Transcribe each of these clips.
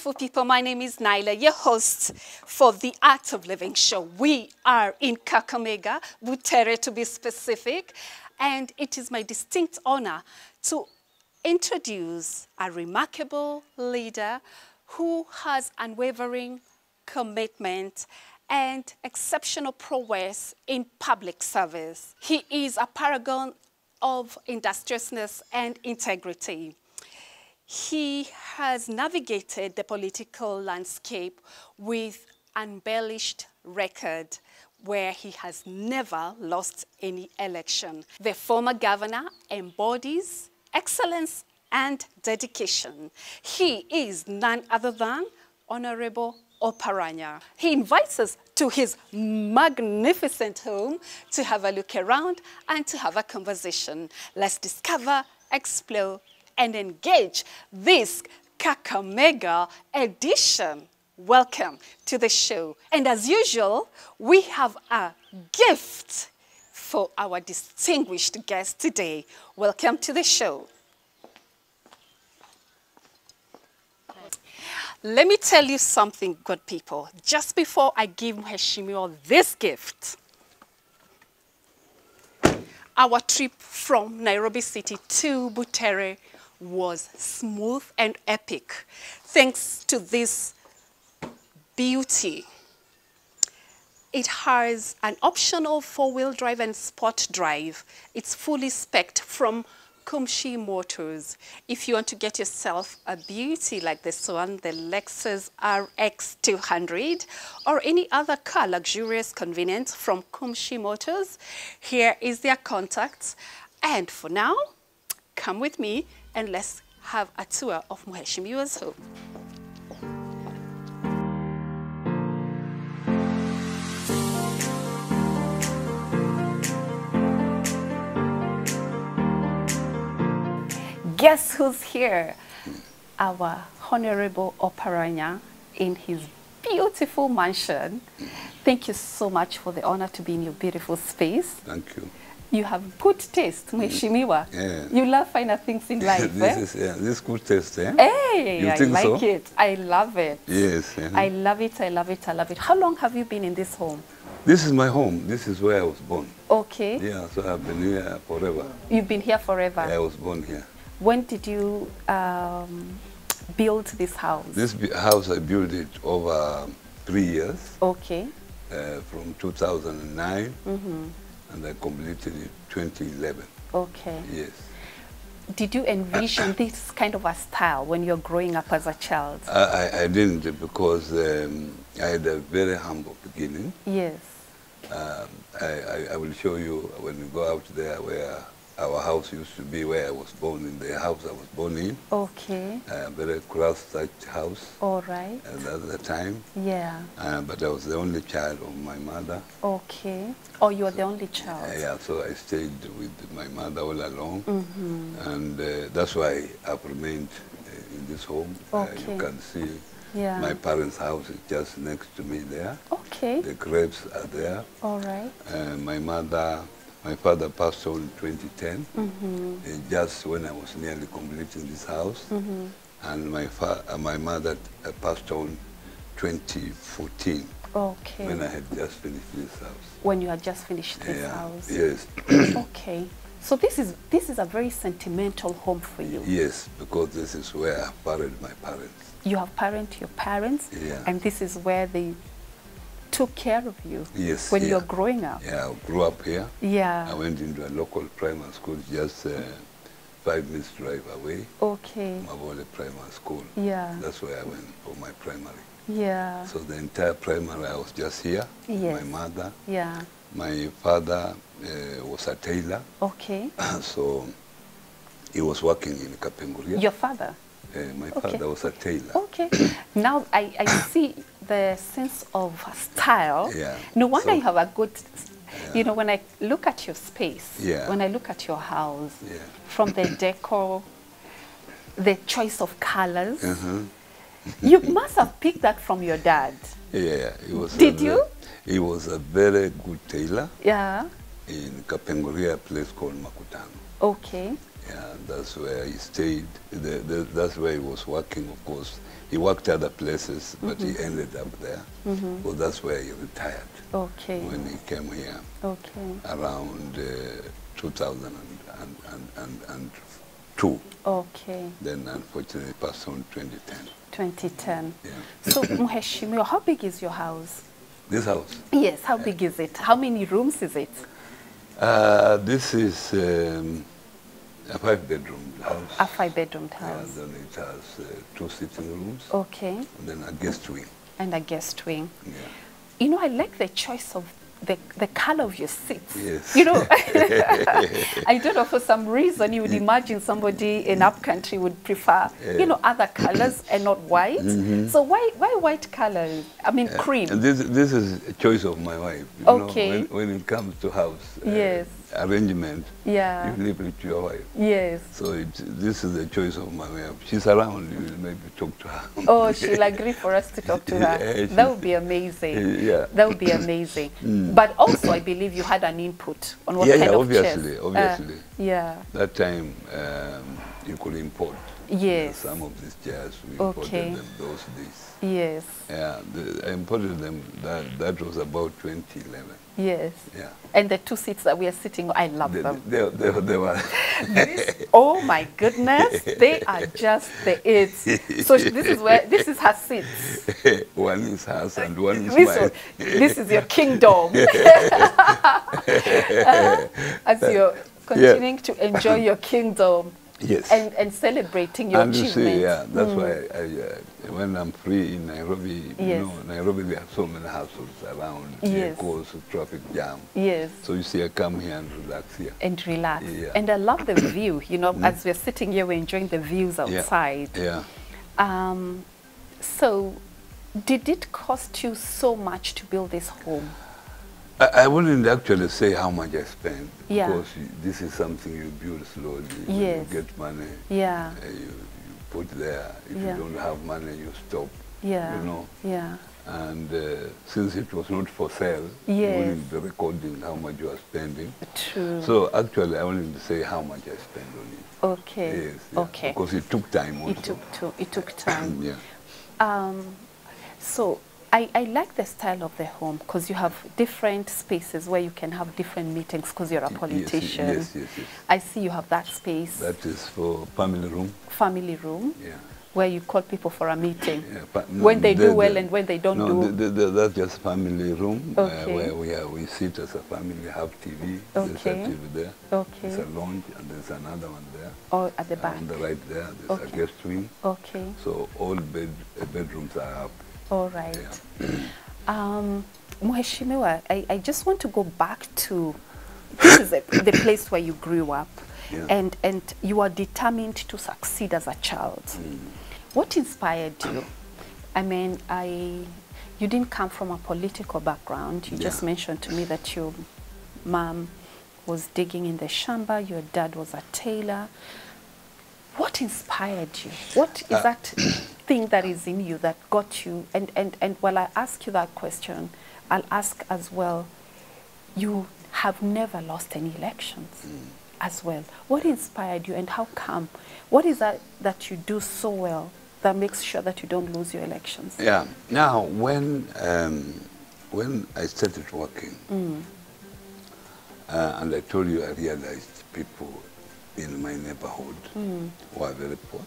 beautiful people. My name is Naila, your host for the Art of Living show. We are in Kakamega, Butere to be specific, and it is my distinct honor to introduce a remarkable leader who has unwavering commitment and exceptional prowess in public service. He is a paragon of industriousness and integrity. He has navigated the political landscape with unblemished record where he has never lost any election. The former governor embodies excellence and dedication. He is none other than Honorable Oparanya. He invites us to his magnificent home to have a look around and to have a conversation. Let's discover, explore, and engage this Kakamega edition. Welcome to the show. And as usual, we have a gift for our distinguished guest today. Welcome to the show. Let me tell you something, good people. Just before I give Mheshimiwa this gift, our trip from Nairobi City to Butere was smooth and epic, thanks to this beauty. It has an optional four-wheel drive and sport drive. It's fully spec'd from Kumshi Motors. If you want to get yourself a beauty like this one, the Lexus RX 200, or any other car, luxurious, convenient from Kumshi Motors, here is their contact. And for now, come with me and let's have a tour of Mheshimiwa's home. Guess who's here? Our Honorable Oparanya in his beautiful mansion. Thank you so much for the honor to be in your beautiful space. Thank you. You have good taste, Mheshimiwa. Yeah. You love finer things in life. This is good taste, eh? Hey, you I think like so? it. I love it. Yes. I love it, I love it, I love it. How long have you been in this home? This is my home. This is where I was born. Okay. Yeah, so I've been here forever. You've been here forever? I was born here. When did you build this house? This house, I built it over 3 years. Okay. From 2009, and I completed it 2011. Okay. Yes. Did you envision this kind of a style when you're growing up as a child? I didn't, because I had a very humble beginning. Yes. I will show you when we go out there where our house used to be, where I was born, in the house I was born in. Okay. A very cross-thatched house. All right. At the time. Yeah. But I was the only child of my mother. Okay. Oh, you were the only child. Yeah, so I stayed with my mother all along. And that's why I've remained in this home. Okay. You can see my parents' house is just next to me there. Okay. The graves are there. All right. My father passed on in 2010, just when I was nearly completing this house. And my mother passed on 2014. Okay. When I had just finished this house. When you had just finished this house? Yes. Okay. So this is a very sentimental home for you. Yes, because this is where I buried my parents. You have buried your parents? Yeah. And this is where they took care of you when you're growing up? Yeah, I grew up here. Yeah. I went into a local primary school just 5 minutes drive away. Okay. Mabole Primary School. Yeah. That's where I went for my primary. Yeah. So the entire primary I was just here. Yes. My mother. Yeah. My father was a tailor. Okay. So he was working in Kapenguria. Your father? My father was a tailor. Okay. Now I see the sense of style. Yeah. No wonder you have a good, you know, when I look at your space, when I look at your house, from the decor, the choice of colors, you must have picked that from your dad. Yeah. He was Did you? He was a very good tailor. Yeah. In Kapenguria, a place called Makutano. Okay. Yeah, that's where he stayed. That's where he was working, of course. He worked other places, but he ended up there. Well, that's where he retired. Okay. When he came here. Okay. Around 2002. Okay. Then, unfortunately, passed on 2010. 2010. Yeah. So, Mheshimiwa, how big is your house? This house? Yes, how big is it? How many rooms is it? This is a 5-bedroom house. A 5-bedroom house. Yeah, then it has 2 sitting rooms. Okay. And then a guest wing. And a guest wing. Yeah. You know, I like the choice of the color of your seats. Yes. You know, I don't know, for some reason you would imagine somebody in upcountry would prefer, you know, other colors and not white. So why white color? I mean, cream. And this is a choice of my wife. You Okay. know, when it comes to house Yes. arrangement, Yeah. you leave it to your wife. Yes. So this is the choice of my wife. She's around, you will maybe talk to her. Oh, she'll agree for us to talk to her. Yeah, That would be amazing. Yeah. That would be amazing. But also, I believe you had an input on what kind of chairs. Obviously. Yeah. That time, you could import Yes. some of these chairs. We imported them those days. Yes. Yeah, I imported them. That was about 2011. Yes. Yeah. And the 2 seats that we are sitting on, I love them. They were. Oh my goodness, they are just the it. So this is her seats. One is hers and one is mine. This is your kingdom. As you're continuing to enjoy your kingdom. Yes. And celebrating your achievements. See, yeah, that's why when I'm free in Nairobi, you know, Nairobi, we have so many households around. Yes. Cause traffic jam. Yes. So you see, I come here and relax here. And relax. Yeah. And I love the view. You know, as we're sitting here, we're enjoying the views outside. Yeah. So, did it cost you so much to build this home? I wouldn't actually say how much I spent, Yeah. because this is something you build slowly. Yes. You get money, Yeah. you put there. If Yeah. you don't have money, you stop. Yeah. You know. Yeah. And since it was not for sale, Yes. you wouldn't be recording how much you are spending. True. So actually, I wanted to say how much I spent on it. Okay. Yes. Yeah. Okay. Because it took time also. It took time. Yeah. So I like the style of the home, because you have different spaces where you can have different meetings, because you're a politician. Yes. I see you have that space. That is for family room. Family room. Yeah. Where you call people for a meeting. Yeah, when they do well and when they don't do. That's just family room. Okay. Where we sit as a family, have TV. Okay. There's a TV there. Okay. There's a lounge and there's another one there. Oh, at the back. On the right there, there's a guest wing. Okay. So all bedrooms are up. All right. Yeah. Mheshimiwa, I just want to go back to, this is the place where you grew up. Yeah. And you are determined to succeed as a child. What inspired you? I mean, you didn't come from a political background. You just mentioned to me that your mom was digging in the shamba, your dad was a tailor. What inspired you? What is that thing that is in you that got you? And while I ask you that question, I'll ask as well, you have never lost any elections as well. What inspired you, and how come? What is that you do so well that makes sure that you don't lose your elections? Yeah. Now, when I started working, and I told you I realized people in my neighborhood were very poor,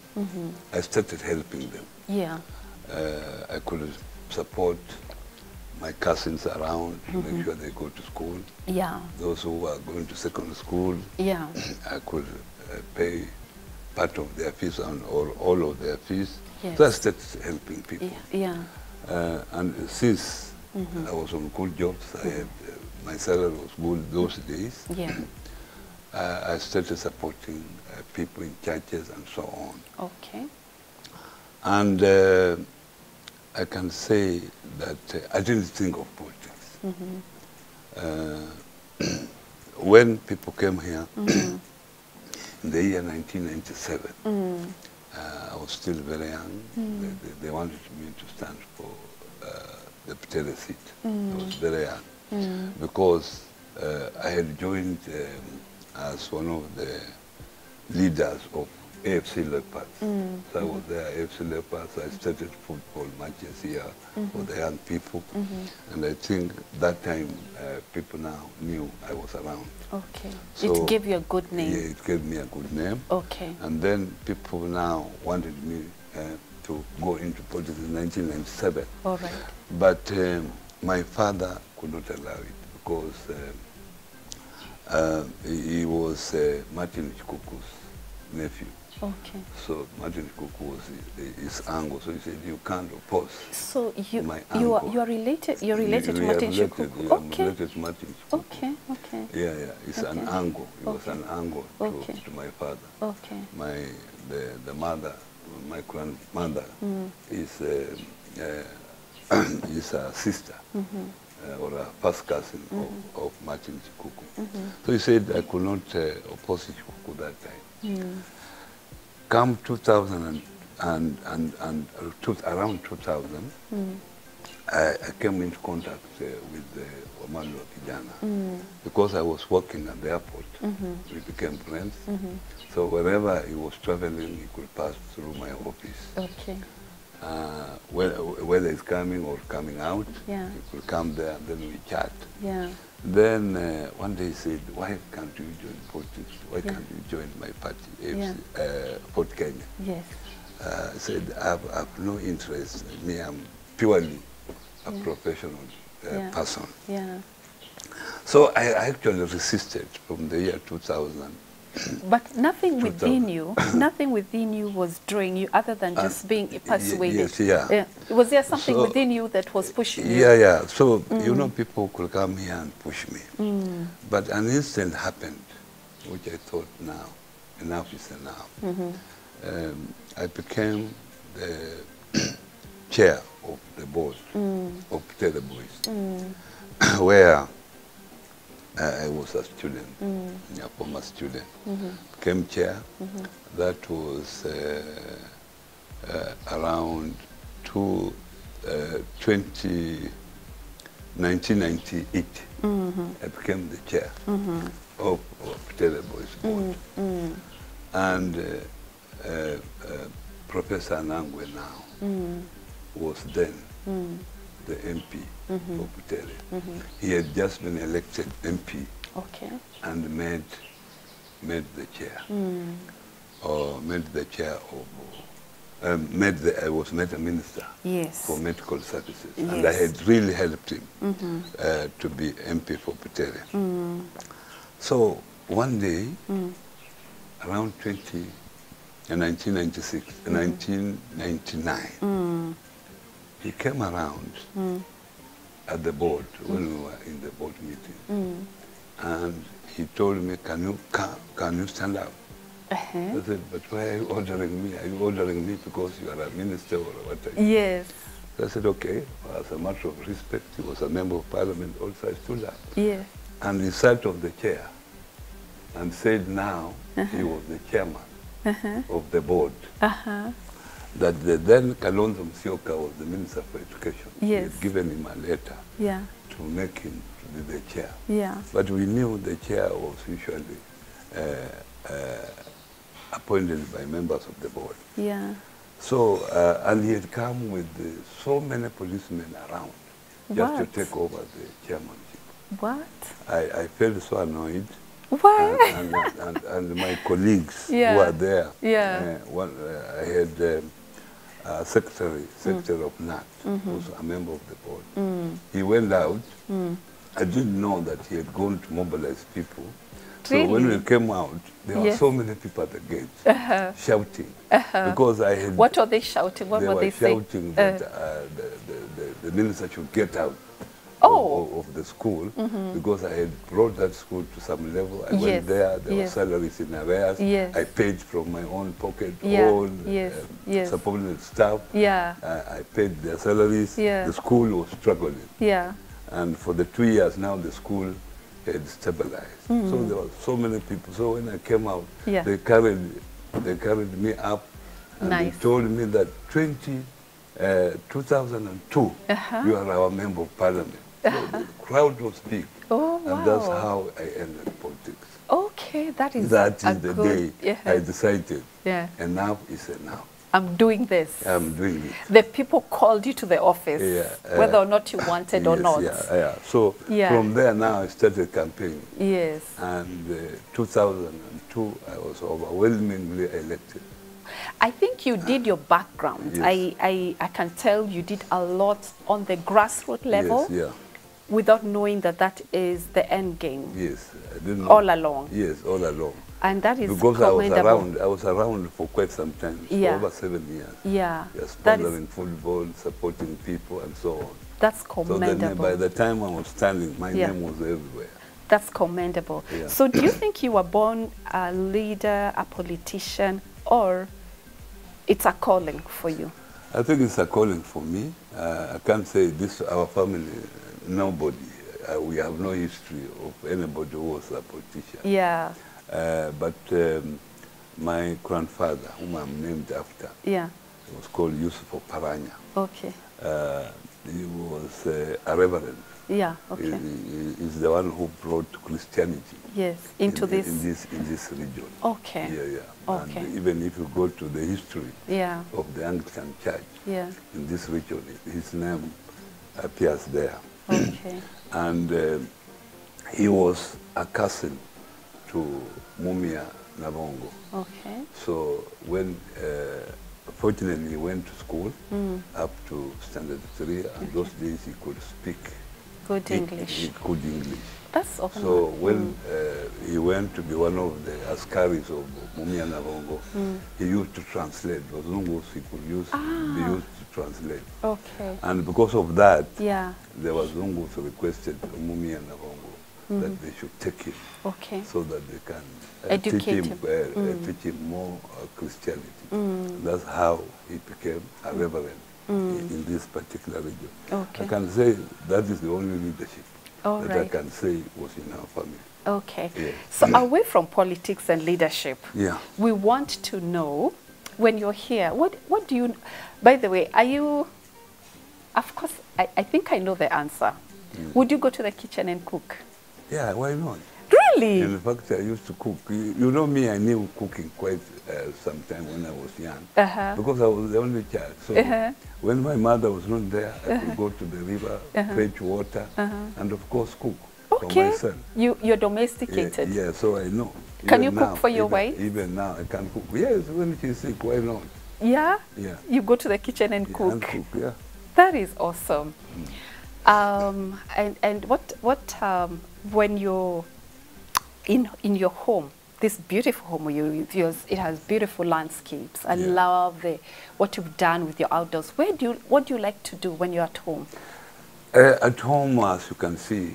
I started helping them. Yeah. I could support my cousins around to make sure they go to school. Yeah. Those who were going to secondary school, yeah, I could pay part of their fees or all of their fees. Yes. So I started helping people. Yeah. And since I was on good jobs, I had, my salary was good those days. Yeah. I started supporting people in churches and so on. Okay. And I can say that I didn't think of politics. When people came here in the year 1997, I was still very young. They wanted me to stand for the Putele seat. I was very young because I had joined as one of the leaders of AFC Leopards. So I was there, AFC Leopards. I started football matches here for the young people. And I think that time people now knew I was around. Okay. So, it gave you a good name. Yeah, it gave me a good name. Okay. And then people now wanted me to go into politics in 1997. All right. But my father could not allow it because he was Martin Chikuku's nephew. Okay. So Martin Chikuku was his uncle. So he said, you can't oppose. So my you uncle. are related. You're related to Martin Chikuku. Okay. I'm related to Martin Chikuku. Okay. Okay. Yeah, yeah. He's an uncle. He was an uncle to my father. Okay. The mother, my grandmother, is a sister. Or a first cousin of Martin Chikuku. So he said I could not oppose Chikuku that time. Come 2000 around 2000, I came into contact with Omalo Kijana because I was working at the airport. We became friends. So wherever he was traveling, he could pass through my office. Okay. Whether he's coming or coming out, he could come there and then we chat. Yeah. Then one day he said, why can't you join politics? Why can't you join my party, Fort Kenya? Yes. I said, I have no interest. Me, I'm purely a professional person. Yeah. So I actually resisted from the year 2000. But nothing within you, nothing within you was drawing you other than just being persuaded. Yes, yeah. Was there something within you that was pushing you? Yeah, yeah. So, you know, people could come here and push me. But an incident happened, which I thought now, enough is enough. I became the chair of the board of Tele Boys, where I was a student, a former student. Became chair. That was around 1998. I became the chair of Tele Boys board. And Professor Nangwe now was then the MP for Butere. He had just been elected MP and made the chair, or made the chair of, I was made a minister for medical services, and I had really helped him to be MP for Butere. So one day, around 1996, 1999, he came around at the board when we were in the board meeting, and he told me, "Can you stand up?" I said, "But why are you ordering me? Are you ordering me because you are a minister or what?" Yes. So I said, "Okay." Well, as a matter of respect, he was a member of parliament. Also, I stood up. Yeah. And he sat on the chair and said, now he was the chairman of the board. That then Kalonzo Musyoka was the Minister for Education. He had given him a letter to make him to be the chair. But we knew the chair was usually appointed by members of the board. So, and he had come with so many policemen around just to take over the chairmanship. What? I felt so annoyed. Why? And my colleagues who were there. I had a secretary of NAT, who was a member of the board. He went out. I didn't know that he had gone to mobilize people. So when we came out, there were so many people at the gate shouting. Because I had... What were they shouting? What were they saying? Shouting that the minister should get out of the school, because I had brought that school to some level. I went there were salaries in arrears. I paid from my own pocket, all subordinate staff. I paid their salaries. The school was struggling. And for the 2 years now, the school had stabilized. So there were so many people. So when I came out, they carried me up, and they told me that 2002, you are our member of parliament. So the crowd was big, and that's how I entered politics. Okay, that is the day I decided. Yeah. Enough is enough. I'm doing this. I'm doing it. The people called you to the office, whether or not you wanted or not. So from there now I started campaigning. Yes. And 2002 I was overwhelmingly elected. I think you did your background. Yes. I can tell you did a lot on the grassroots level. Yes, without knowing that that is the end game. Yes, I didn't know. All along. Yes, all along. And that is because commendable. I was around for quite some time, for over 7 years. Yeah. Sponsoring football, supporting people, and so on. That's commendable. So then, by the time I was standing, my name was everywhere. That's commendable. Yeah. So do you think you were born a leader, a politician, or it's a calling for you? I think it's a calling for me. I can't say this, our family, nobody. We have no history of anybody who was a politician. Yeah. But my grandfather, whom I'm named after, was called Oparanya. Okay. He was a reverend. Yeah. Okay. He's the one who brought Christianity. Yes. Into in this region. Okay. Okay. And even if you go to the history of the Anglican Church in this region, his name appears there. Okay. And he was a cousin to Mumia Navongo. Okay. So when, fortunately, he went to school up to standard 3, and those days he could speak good English. Good English. That's awesome. So when he went to be one of the askaris of Mumia Navongo, he used to translate. Those Zungus he could use, be used to translate. Okay. And because of that, there was Zungus requested Mumia Navongo that they should take him, so that they can teach him more Christianity. That's how he became a reverend in this particular region. Okay. I can say that is the only leadership that I can say was in our family. Okay. Yeah. So away from politics and leadership, we want to know, when you're here, what do you, by the way, are you, of course, I think I know the answer. Would you go to the kitchen and cook? Yeah, why not? Really? In fact, I used to cook. You know me, I knew cooking quite sometime when I was young, because I was the only child. So when my mother was not there, I could go to the river, fetch water, and of course cook for my son. You're domesticated. Yeah, so I know. Can you cook for your wife? Even now, I can cook. Yes, when she's sick, why not? Yeah? Yeah. You go to the kitchen and cook? And cook, yeah. That is awesome. And what when you're in your home, this beautiful home, it has beautiful landscapes. I love what you've done with your outdoors. What do you like to do when you're at home? At home, as you can see,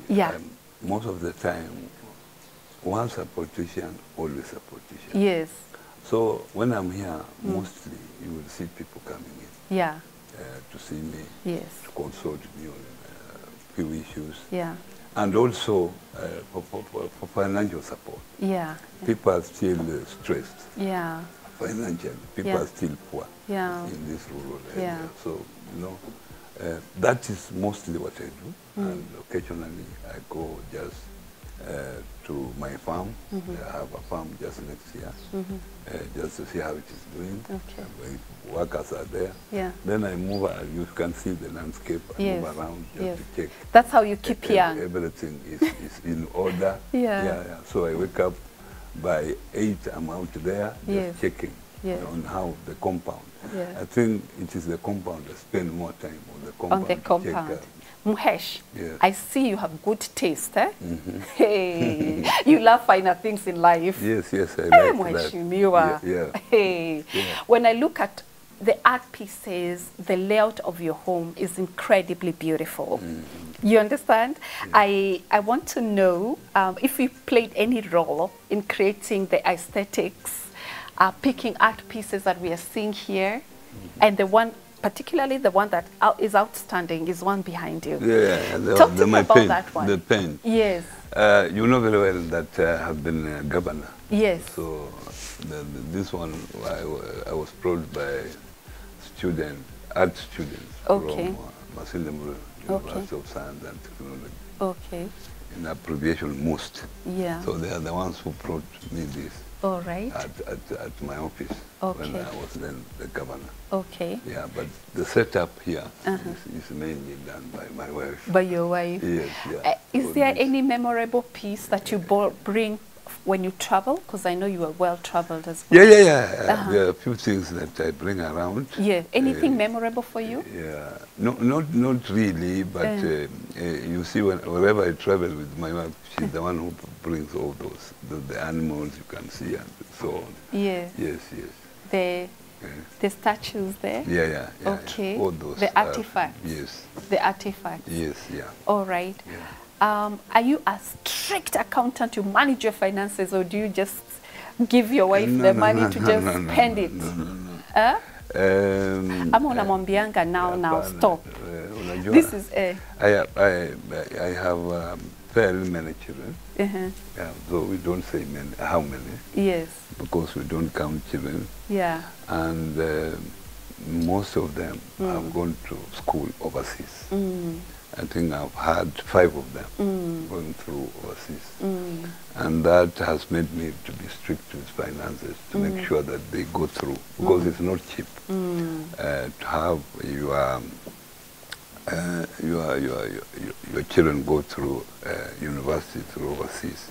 most of the time, once a politician, always a politician. Yes. So when I'm here, mostly you will see people coming in. Yeah. To see me. Yes. To consult me on few issues. Yeah. And also for financial support. Yeah. People are still stressed. Yeah. Financially, people are still poor. Yeah. In this rural area. So that is mostly what I do. And occasionally I go just to my farm. I have a farm just next here, just to see how it is doing. Okay. Workers are there. Yeah. Then I move, you can see the landscape, I move around just to check. That's how you keep young. Everything is in order. Yeah. So I wake up, by 8 I'm out there, just checking on how the compound. I think it is the compound I spend more time on the compound. On the compound. Muhesh, I see you have good taste, eh? Hey, you love finer things in life. Yes, I like that. Hey, when I look at the art pieces, the layout of your home is incredibly beautiful. You understand? I want to know if you played any role in creating the aesthetics, picking art pieces that we are seeing here, and the one, particularly the one that is outstanding, is one behind you. Yeah, Talk to me about that one. The pen. Yes. You know very well that I have been a governor. Yes. So this one, I was brought by art students from Masinde University of Science and Technology. Okay. in abbreviation, MOST. Yeah. So they are the ones who brought me this. All right. At my office when I was then the governor. Okay. Yeah, but the setup here is mainly done by my wife. By your wife? Yes, yeah. Is there any memorable piece that you bring when you travel? Because I know you are well-traveled as well. Yeah. There are a few things that I bring around. Yeah. Anything memorable for you? Yeah. No, not really, but you see, wherever I travel with my wife, she's the one who brings all those, the animals you can see and so on. Yeah. Yes. The statues there? Yeah. Okay. All those. The artifacts? Yes. The artifacts? Yes, yeah. All right. Yeah. Are you a strict accountant? You manage your finances, or do you just give your wife the money to just spend it? No. I'm on Amambianga now. Stop. This is I have fairly many children. Yeah, though we don't say how many. Yes. Because we don't count children. Yeah. And most of them have gone to school overseas. I think I've had 5 of them going through overseas. And that has made me to be strict with finances, to make sure that they go through, because it's not cheap to have your children go through university through overseas.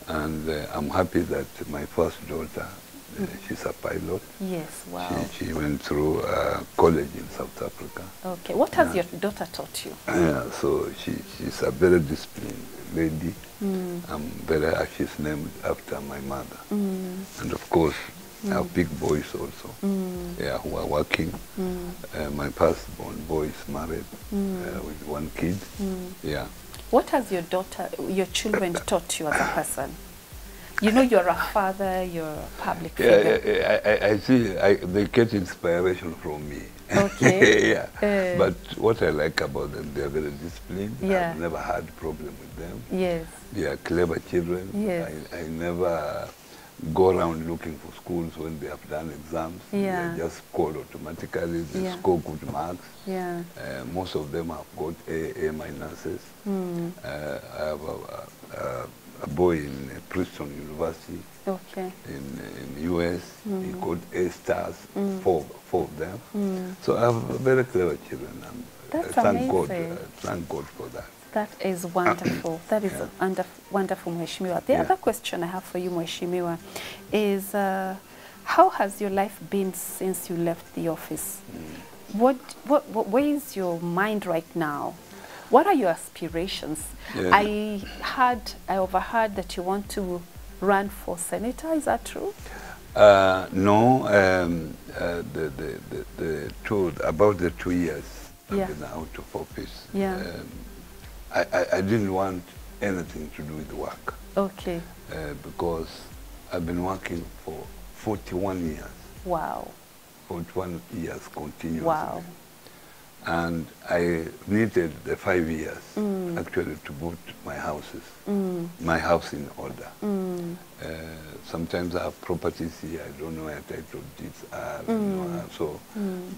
And I'm happy that my first daughter, she's a pilot. Yes, wow. She went through college in South Africa. Okay, what has your daughter taught you? So she's a very disciplined lady. She's named after my mother. And of course, I have big boys also, who are working. My firstborn boy is married with 1 kid. Yeah. What has your children taught you as a person? You know, you're a father, you're a public figure. I see, they get inspiration from me. Okay. But what I like about them, they are very disciplined. I've never had a problem with them. Yes. They are clever children. Yes. I never go around looking for schools when they have done exams. They just call automatically, they score good marks. Yeah. Most of them have got A minuses. I have a boy in Princeton University in US. He got A stars, 4 of them. So I have very clever children. And thank God for that. That is wonderful. That is wonderful, Mheshimiwa. The other question I have for you, Mheshimiwa, is how has your life been since you left the office? Where is your mind right now? What are your aspirations? I overheard that you want to run for senator. Is that true? No. About the 2 years I've been out of office. I didn't want anything to do with work. Okay. Because I've been working for 41 years. Wow. 41 years continuously. Wow. And I needed the 5 years actually to put my my house in order. Sometimes I have properties here, I don't know where title deeds are. So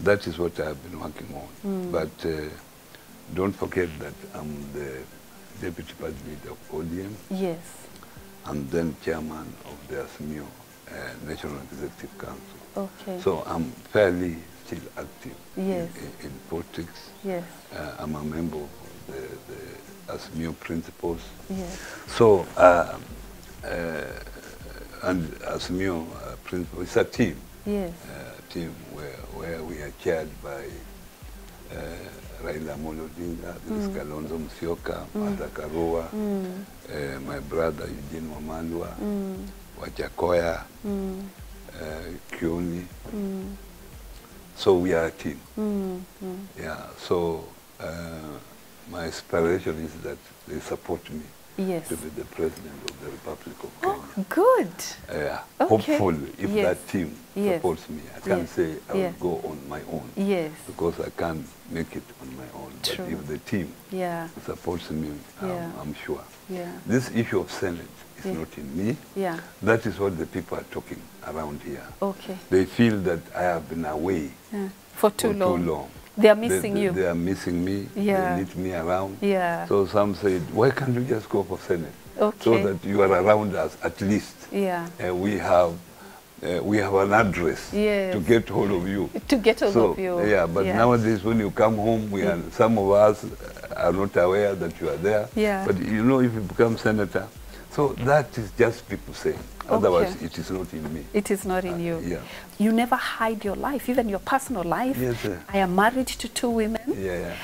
that is what I've been working on. But don't forget that I'm the deputy party leader of ODM. Yes. I'm then chairman of the ASMIO National Executive Council. Okay. So I'm fairly still active in politics. Yes. I'm a member of the ASMIO principles. Yes. So, and ASMIO principles, it's a team. Yes. Team where we are chaired by Raila Amolo Odinga, Kalonzo Musyoka, Martha Karua, my brother Eugene Wamalwa, Wajakoya, Kioni. So we are a team. Yeah. So my aspiration is that they support me to be the president of the Republic of Kenya. Oh, good. Okay. Hopefully, if that team supports me, I can't say I will go on my own. Yes. Because I can't make it on my own. True. But if the team supports me, I'm sure. Yeah. This issue of Senate is not in me. Yeah. That is what the people are talking around here. Okay. They feel that I have been away for too long. They are missing you. They are missing me. Yeah. They need me around. Yeah. So some said, why can't you just go for Senate? Okay. So that you are around us at least. Yeah. We have an address to get hold of you. To get hold of you. Yeah, but nowadays when you come home, some of us are not aware that you are there. Yeah. But you know, if you become senator, so that is just people saying. Otherwise, it is not in me. It is not in you. Yeah. You never hide your life, even your personal life. Yes, sir. I am married to 2 women. Yeah.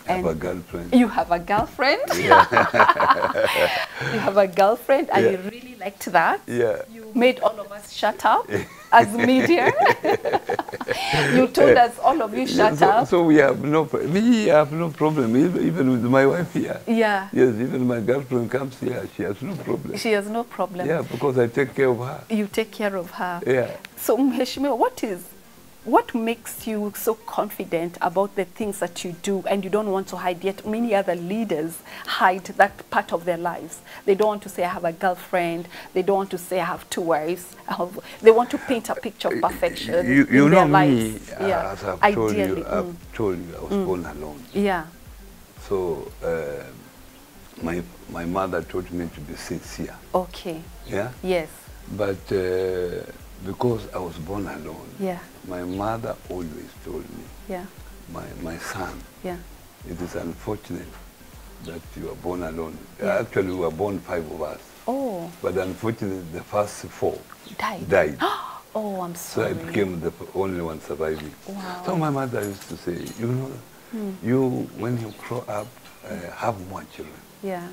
I have a girlfriend. You have a girlfriend? Yeah. You have a girlfriend, and you really liked that. Yeah. You made all of us shut up as media. You told us, all of you, shut up. So we have no problem, even with my wife here. Yeah. Yes, even my girlfriend comes here, she has no problem. She has no problem. Yeah, because I take care of her. You take care of her. Yeah. So, Mheshimiwa, what makes you so confident about the things that you do and you don't want to hide? Yet many other leaders hide that part of their lives. They don't want to say, I have a girlfriend. They don't want to say, I have 2 wives. They want to paint a picture of perfection you in know their me, lives. as I've told you, I was born alone. Yeah. So my mother taught me to be sincere. Okay. Yeah? Yes. But because I was born alone, my mother always told me, my son, it is unfortunate that you are born alone. Actually, we were born 5 of us. Oh. But unfortunately, the first 4 died. Oh, I'm sorry. So I became the only one surviving. Wow. So my mother used to say, you know, you, when you grow up, have more children. Yeah.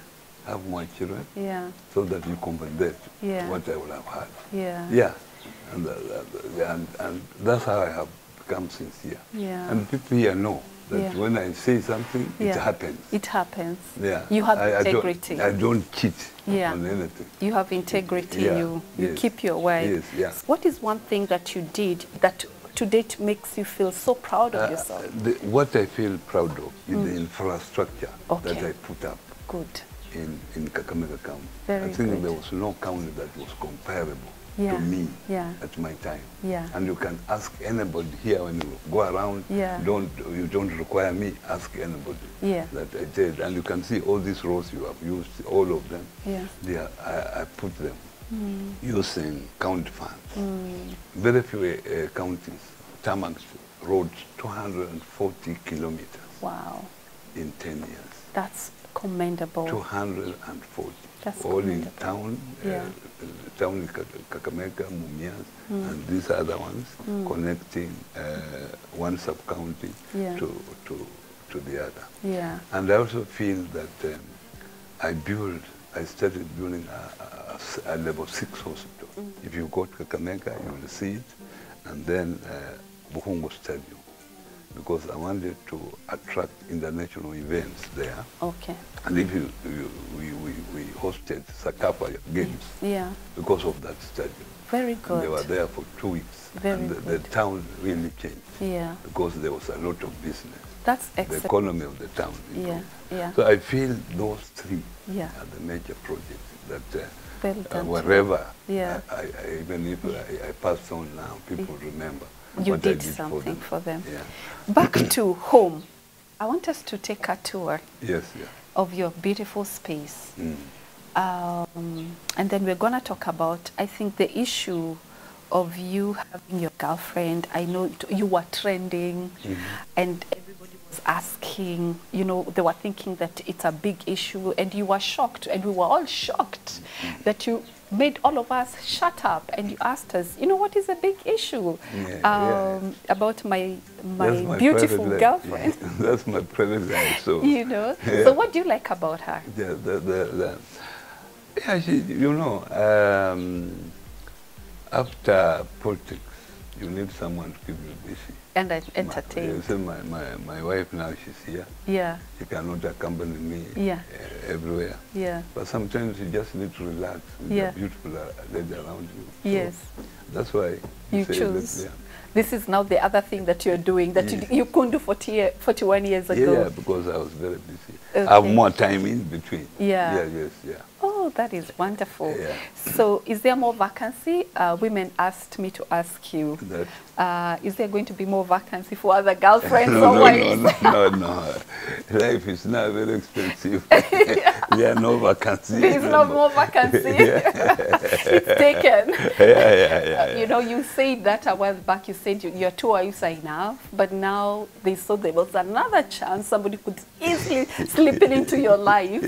Have more children. Yeah. So that you compensate what I would have had. Yeah. Yeah. And that's how I have become sincere. Yeah. And people here know that when I say something, it happens. It happens. Yeah. You have integrity. I don't cheat on anything. You have integrity. You keep your word. Yes, yeah. What is one thing that you did that to date makes you feel so proud of yourself? What I feel proud of is the infrastructure that I put up. Good. In Kakamega County. Very I think good. there was no county that was comparable to me at my time. Yeah. And you can ask anybody here when you go around. You don't require me. Ask anybody that I did, and you can see all these roads you have used, all of them. Yeah. I put them using county funds. Very few counties tarmacked roads 240 kilometers. Wow. In 10 years. That's commendable. 240. That's all commendable. In town, town Kakamega, Mumias, and these other ones, connecting one sub-county to the other. Yeah. And I also feel that I started building a level 6 hospital. If you go to Kakamega, you will see it, and then Buhungu Stadium, because I wanted to attract international events there. Okay. And if we hosted Sakapa games because of that stadium. Very good. And they were there for 2 weeks. Very good. The town really changed because there was a lot of business. That's excellent. The economy of the town improved. Yeah. So I feel those 3 are the major projects that wherever, even if I pass on now, people remember. You did something for them. Yeah. Back to home. I want us to take a tour of your beautiful space. And then we're going to talk about, I think, the issue of you having your girlfriend. I know you were trending and everybody was asking, you know, they were thinking that it's a big issue, and you were shocked, and we were all shocked that you made all of us shut up, and you asked us, you know, what is a big issue about my beautiful girlfriend? That's my private so you know. So what do you like about her? She, you know, after politics, you need someone to keep you busy. And entertain. My wife now, she's here. Yeah. She cannot accompany me everywhere. Yeah. But sometimes you just need to relax with a beautiful lady around you. Yes. So that's why you choose. This is now the other thing that you're doing that you couldn't do 41 years ago. Yeah, because I was very busy. Okay. I have more time in between. Yeah. Yeah. Oh, that is wonderful. Yeah. So is there more vacancy? Women asked me to ask you, is there going to be more vacancy for other girlfriends no, or wives? no. Life is now very expensive. There are no vacancy. There's no more vacancy. It's taken. Yeah. You know, you said that a while back. You said your 2 wives are enough, but now they saw there was another chance. Somebody could easily slip it into your life.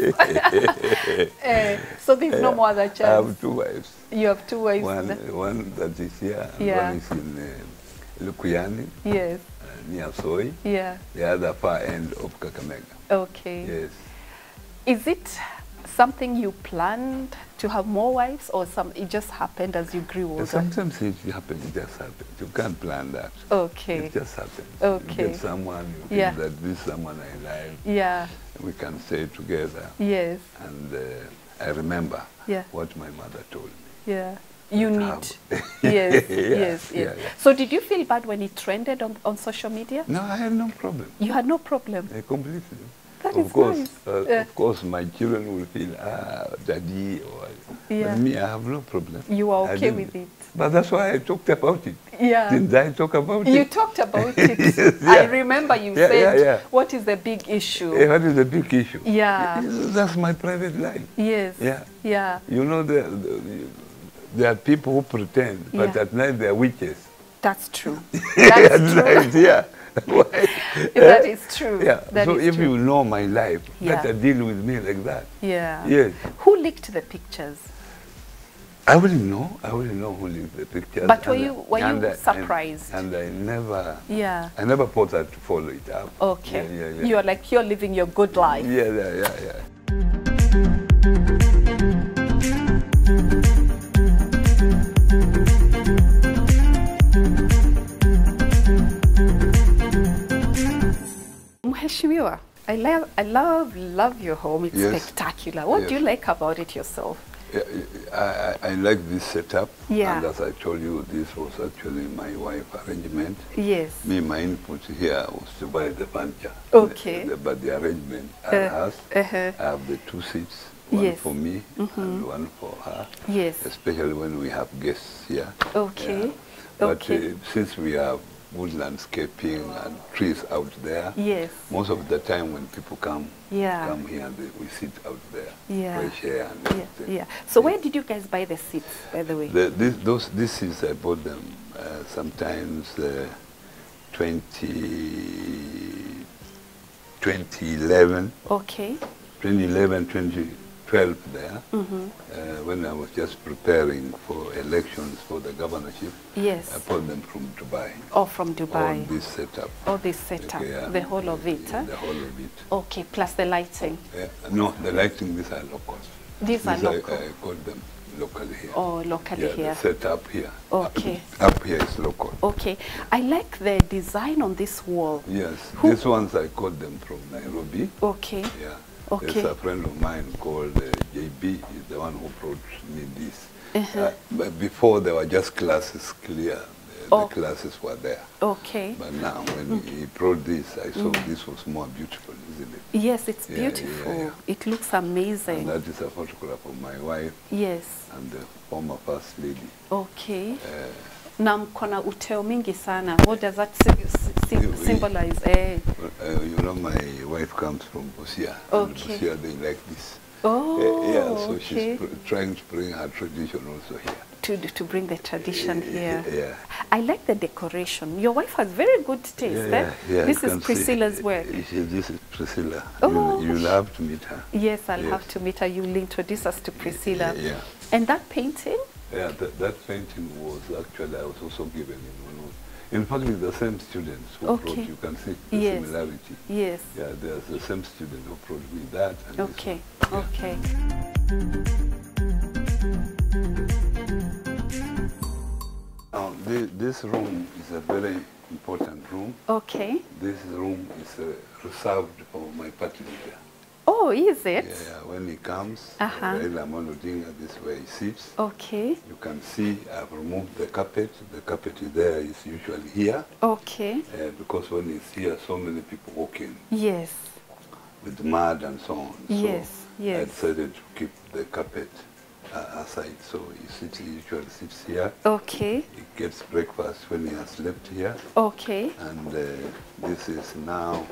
So there's no more other chance. I have 2 wives. You have 2 wives. One that is here, and one is in Lukuyani. Yes. Near Soy. Yeah. The other far end of Kakamega. Okay. Yes. Is it something you planned to have more wives, or it just happened as you grew older? Sometimes it happens, it just happens. You can't plan that. Okay. It just happens. Okay. You get someone, you think that this is someone I like. Yeah. We can stay together. Yes. And I remember what my mother told me. Yeah. You need. Yes. So did you feel bad when it trended on social media? No, I had no problem. You had no problem? Completely. That is nice. Of course, my children will feel, daddy, or but me, I have no problem. You are okay with it? But that's why I talked about it. Yeah. Didn't I talk about it? You talked about it. I remember you said, what is the big issue? What is the big issue? Yeah. That's my private life. Yes. Yeah. You know, there are people who pretend, but at night they are witches. That's true. That's true. That is true. Yeah. So if you know my life, better deal with me like that. Yeah. Yes. Who leaked the pictures? I wouldn't know. I wouldn't know who leaked the pictures. But were you surprised? And I never bothered to follow it up. Okay. You're like, you're living your good life. Yeah. Mheshimiwa, I love your home. It's spectacular. What do you like about it yourself? I like this setup. Yeah. And as I told you, this was actually my wife's arrangement. Yes. Me, my input here was to buy the furniture. Okay. But the arrangement I have the 2 seats. One for me and one for her. Yes. Especially when we have guests here. Okay. But since we have wood landscaping and trees out there. Yes. Most of the time when people come here, we sit out there, fresh air and So where did you guys buy the seats, by the way? These seats, I bought them sometimes 2011. Okay. 2011, 2012 there, when I was just preparing for elections for the governorship. Yes. I bought them from Dubai. Oh, from Dubai. All this setup. All this setup, the whole of it, huh? The whole of it. Okay, plus the lighting. No, the lighting, these are local. These are local? I got them locally here. Oh, locally here. The setup here. Okay. Up here is local. Okay. I like the design on this wall. Yes. These ones I got them from Nairobi. Okay. Yeah. Okay. There's a friend of mine called JB, he's the one who brought me this. But before there were just classes clear, the classes were there. Okay. But now when he brought this, I saw this was more beautiful, isn't it? Yes, it's beautiful. It looks amazing. And that is a photograph of my wife. Yes. And the former first lady. Okay. Na mkona uteo mingi sana. What does that symbolize? You know, my wife comes from Busia. Okay. And Busia, they like this. Oh, so she's trying to bring her tradition also here. To bring the tradition here. Yeah. I like the decoration. Your wife has very good taste. This is Priscilla's work. This is Priscilla. Oh, you'll have to meet her. Yes, I'll have to meet her. You'll introduce us to Priscilla. Yeah. And that painting? Yeah, that painting was actually, I was also given in one. In fact, with the same students who brought, you can see the similarity. Yes. Yeah, there's the same student who brought me that. And okay. Okay. Now, this room is a very important room. Okay. This room is reserved for my party leader. Oh, is it? Yeah, when he comes, Raila Amolo Odinga, this way he sits. Okay. You can see I've removed the carpet. The carpet is there, is usually here. Okay. Because when it's here, so many people walk in. Yes. With mud and so on. Yes, so I decided to keep the carpet aside. So he usually sits here. Okay. He gets breakfast when he has slept here. Okay. And this is now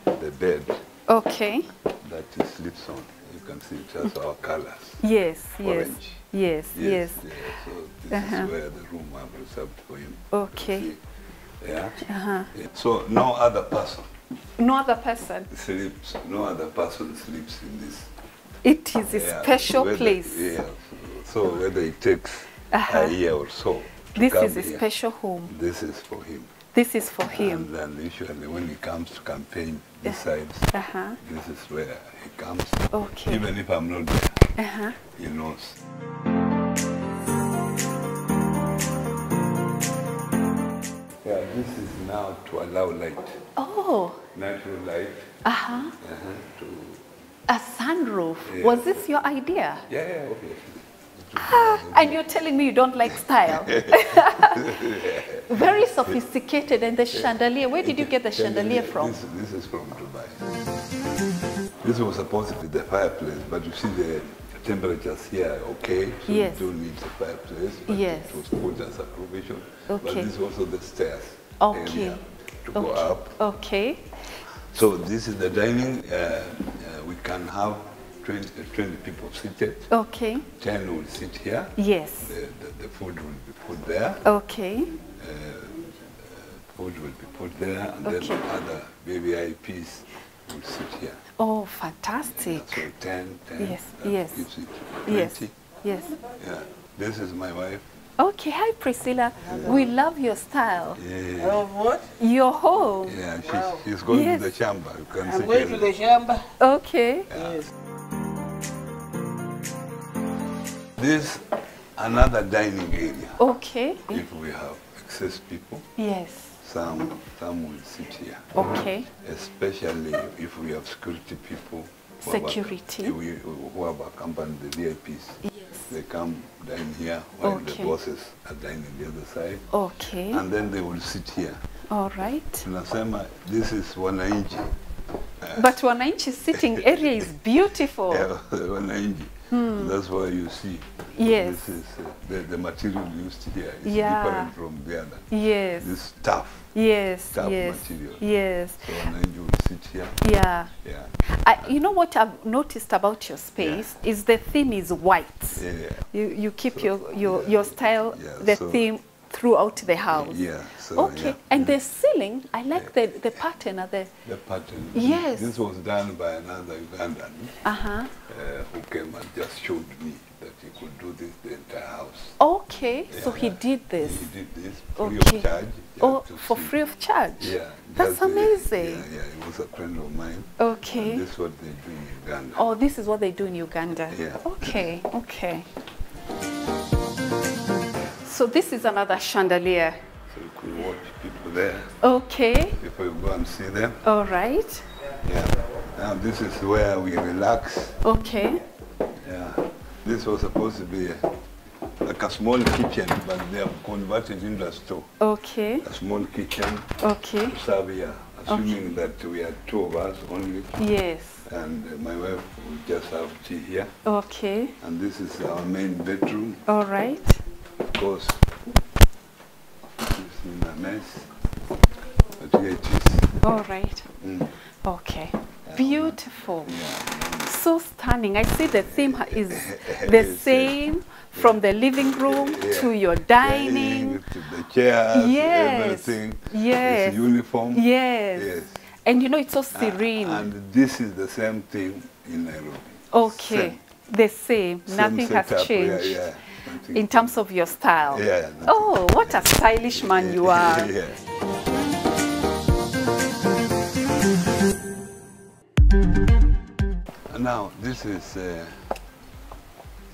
the bed. Okay. That he sleeps on. You can see it has our colors. Yes, Orange. yes, yes. Yeah. So this is where the room I've reserved for him. Okay. Yeah. Yeah. So no other person. No other person sleeps. No other person sleeps in this. It is a special place. Yeah. So whether it takes a year or so. This is a special home. This is for him. This is for him. And usually when he comes to campaign, besides, this is where he comes. Okay. Even if I'm not there, he knows. Yeah, this is now to allow light. Oh. Natural light. To a sunroof. Yeah. Was this your idea? Yeah, obviously. And you're telling me you don't like style. Very sophisticated. And the chandelier, where did you get the chandelier from? This is from Dubai. This was supposed to be the fireplace, but you see the temperatures here, okay? So you don't need the fireplace, but it was put as a provision. Okay. But this is also the stairs area to go up. Okay. So this is the dining. We can have 20 people seated. Okay. 10 will sit here. Yes. The food will be put there. Okay. Food will be put there, and then other VIPs will sit here. Oh, fantastic. So 10. Yes. Yes. Gives it 20. Yes. Yes. Yeah. This is my wife. Okay, hi Priscilla. Hello. We love your style. Yeah. Oh, what? Your home. Yeah, she's going to the chamber. You can I'm going to the chamber. Okay. Yeah. Yes. This another dining area. Okay. If we have excess people. Yes. Some will sit here. Okay. Especially if we have security people. Security. Who have accompanied the VIPs. Yes. They come dine here while the bosses are dining the other side. Okay. And then they will sit here. All right. Tunasema, this is Wananchi. But Wananchi's sitting area is beautiful. Yeah, Wananchi. That's why you see. Yes. This is the material used here is different from the other. Yes. This tough. Yes. Tough material. Yes. So Wananchi will sit here. Yeah. Yeah. You know what I've noticed about your space is the theme is white. Yeah. You keep your style, the theme throughout the house. Yeah. So, okay. And the ceiling, I like the pattern of the pattern. Yes. This was done by another Ugandan who came and just showed me that he could do this the entire house. Okay. Yeah. So he did this. He did this free of charge. Oh, for free of charge. Yeah. That's amazing. Yeah. It was a friend of mine. Okay. And this is what they do in Uganda. Oh, this is what they do in Uganda. Yeah. Okay. Okay. So this is another chandelier. So you could watch people there. Okay. Before you go and see them. All right. Yeah. Now this is where we relax. Okay. Yeah. This was supposed to be like a small kitchen, but they have converted into a store. Okay. A small kitchen. Okay. To serve here, assuming that we are 2 of us only. Yes. And my wife will just have tea here. Okay. And this is our main bedroom. All right. Of course, it's in a mess, but here it is. All right. Okay. Beautiful. Yeah. So stunning. I see the theme is the same from the living room to your dining. To the chairs, everything. Yes. It's uniform. Yes. And you know, it's so serene. And this is the same thing in Nairobi. Okay. Same. The same. Nothing has changed. In terms of your style. Yeah. Oh, what a stylish man you are. Yeah. Now, this is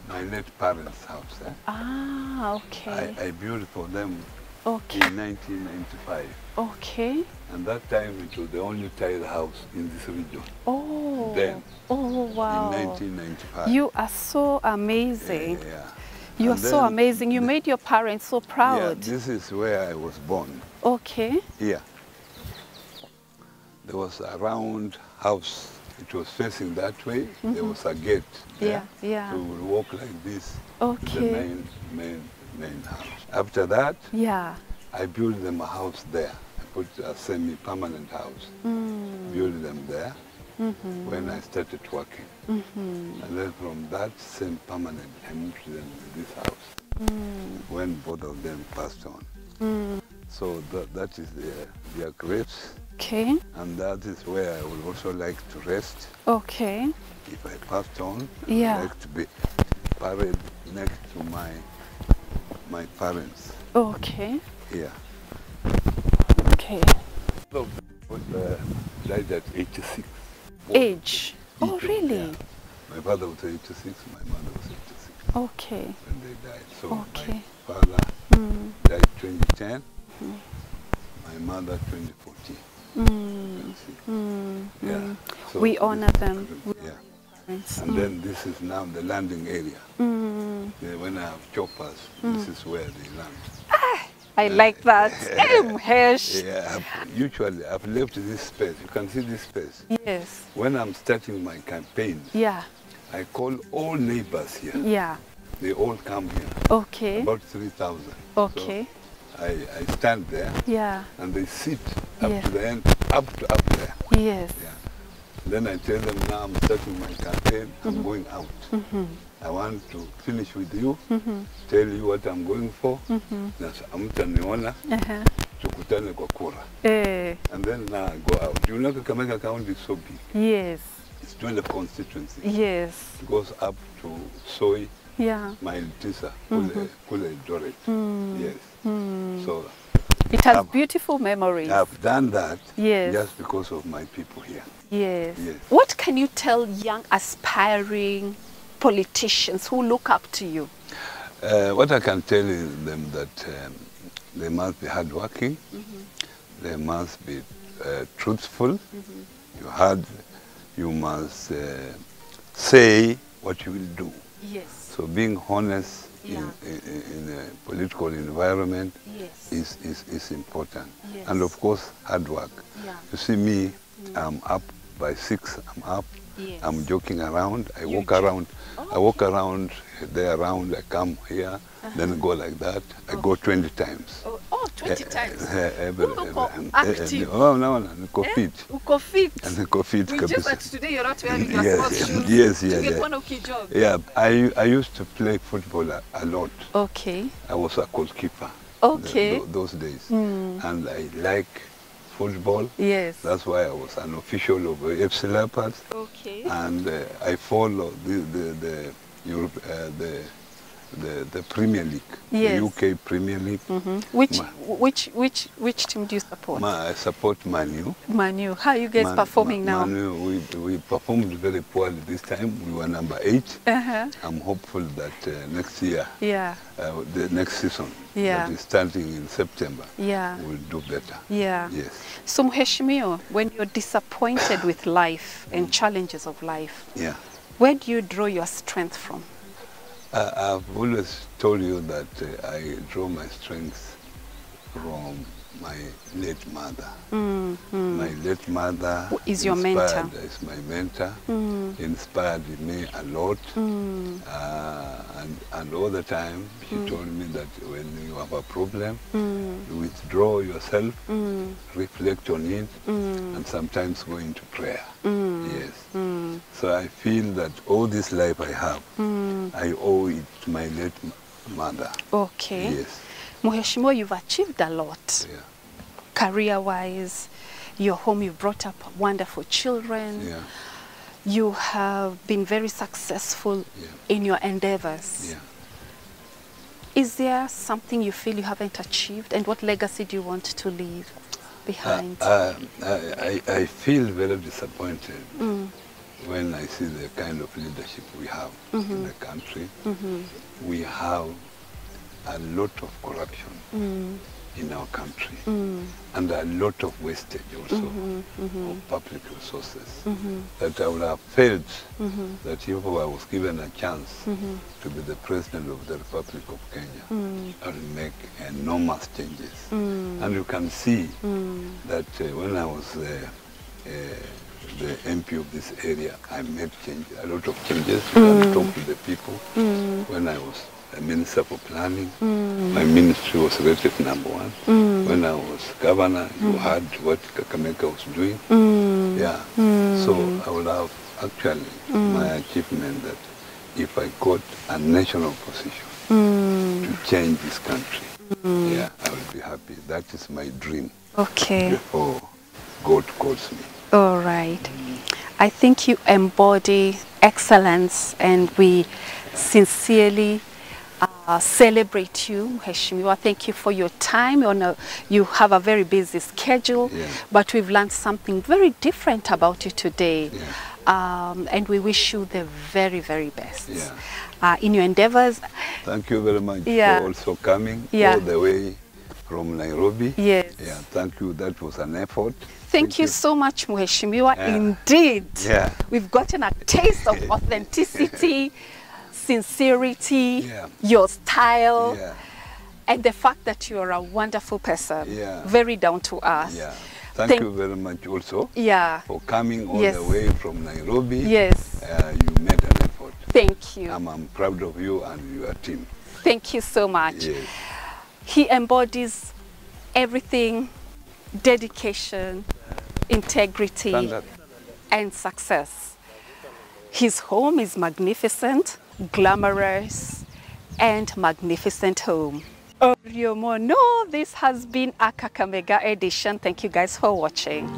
my late parents' house. Ah, okay. I built for them in 1995. Okay. And that time it was the only tile house in this region. Oh. Then. Oh, wow. In 1995. You are so amazing. Yeah. You are so amazing. You made your parents so proud. Yeah, this is where I was born. Okay. Here. There was a round house it was facing that way. There was a gate there. So we would walk like this to the main house. After that, I built them a house there. I put a semi-permanent house. Built them there when I started working. And then from that same permanent, I moved them to this house when both of them passed on. So that is their graves. Okay. And that is where I would also like to rest. Okay. If I passed on, I would like to be buried next to my parents. Okay. Here. Okay. So, died at 86. Age? Oh, really? Yeah. My father was 86, my mother was 86. Okay. When they died. So my father died 2010, my mother 2014. Yeah. So we honor them. Yeah. And then this is now the landing area. When I have choppers, this is where they land. I like that. Yeah, usually I've left this space. You can see this space. Yes. When I'm starting my campaigns, I call all neighbors here. Yeah. They all come here. Okay. About 3,000. Okay. So I stand there. Yeah. And they sit up to the end, up there. Yes. Yeah. Then I tell them, now I'm starting my campaign, I'm going out. I want to finish with you, tell you what I'm going for. Amtaniona, tukutane kwa kura. And then now I go out. You know Kakamega County is so big. Yes. It's 12 constituencies. Yes. It goes up to Soy, Mile Tisa, Kule Doret. Yes. So it has beautiful memories. I've done that just because of my people here. Yes. What can you tell young aspiring politicians who look up to you? What I can tell them that they must be hardworking, they must be truthful, you must say what you will do. Yes. So being honest in a political environment is important. Yes. And of course, hard work. You see me, I'm up by 6, I'm up. Yes. I'm joking around. I walk around. I walk around there around. I come here, then go like that. I go 20 times. Oh, 20 times. Active. Oh no, uko fit. Uko fit. Uko fit. We just that today you're not wearing your sports shoes. Yes. Yeah. I used to play football a lot. Okay. I was a goalkeeper. Okay. Those days, and I like football. Yes. That's why I was an official of FC Leopards. Okay. And I follow the Premier League, the UK Premier League. Which team do you support? I support Manu. Manu. How are you guys performing now? Manu, we performed very poorly this time. We were number 8. I'm hopeful that next year, the next season, that is starting in September, we'll do better. Yes. So Mheshimiwa, when you're disappointed with life and challenges of life, where do you draw your strength from? I've always told you that I draw my strength from my late mother. My late mother is your mentor. Is my mentor. Inspired me a lot. And all the time she told me that when you have a problem, you withdraw yourself, reflect on it, and sometimes go into prayer. Yes. So I feel that all this life I have, I owe it to my late mother. Okay. Yes. Mheshimiwa, you've achieved a lot. Career-wise, your home, you brought up wonderful children. You have been very successful in your endeavors. Is there something you feel you haven't achieved, and what legacy do you want to leave behind? I feel very disappointed when I see the kind of leadership we have in the country. We have a lot of corruption in our country, and a lot of wastage also of public resources, that I would have felt that if I was given a chance to be the President of the Republic of Kenya, I would make enormous changes. And you can see that when I was the MP of this area, I made a lot of changes. You can talk to the people. When I was a Minister for Planning, my ministry was rated #1. When I was governor, you heard what Kakamega was doing. Yeah. So I will have actually my achievement that if I got a national position to change this country, yeah, I will be happy. That is my dream. Okay. Before God calls me. All right. I think you embody excellence, and we sincerely celebrate you, Mheshimiwa. Thank you for your time. You have a very busy schedule, but we've learned something very different about you today. And we wish you the very, very best in your endeavors. Thank you very much for also coming all the way from Nairobi. Yes. Yeah, thank you. That was an effort. Thank you so much, Mheshimiwa. Indeed. Yeah. We've gotten a taste of authenticity, sincerity, your style, and the fact that you are a wonderful person. Very down to earth. Thank you very much also for coming all the way from Nairobi. Yes. You made an effort. Thank you. I'm proud of you and your team. Thank you so much. Yes. He embodies everything: dedication, integrity, and success. His home is magnificent, glamorous, and magnificent home. No, this has been a Kakamega edition. Thank you guys for watching.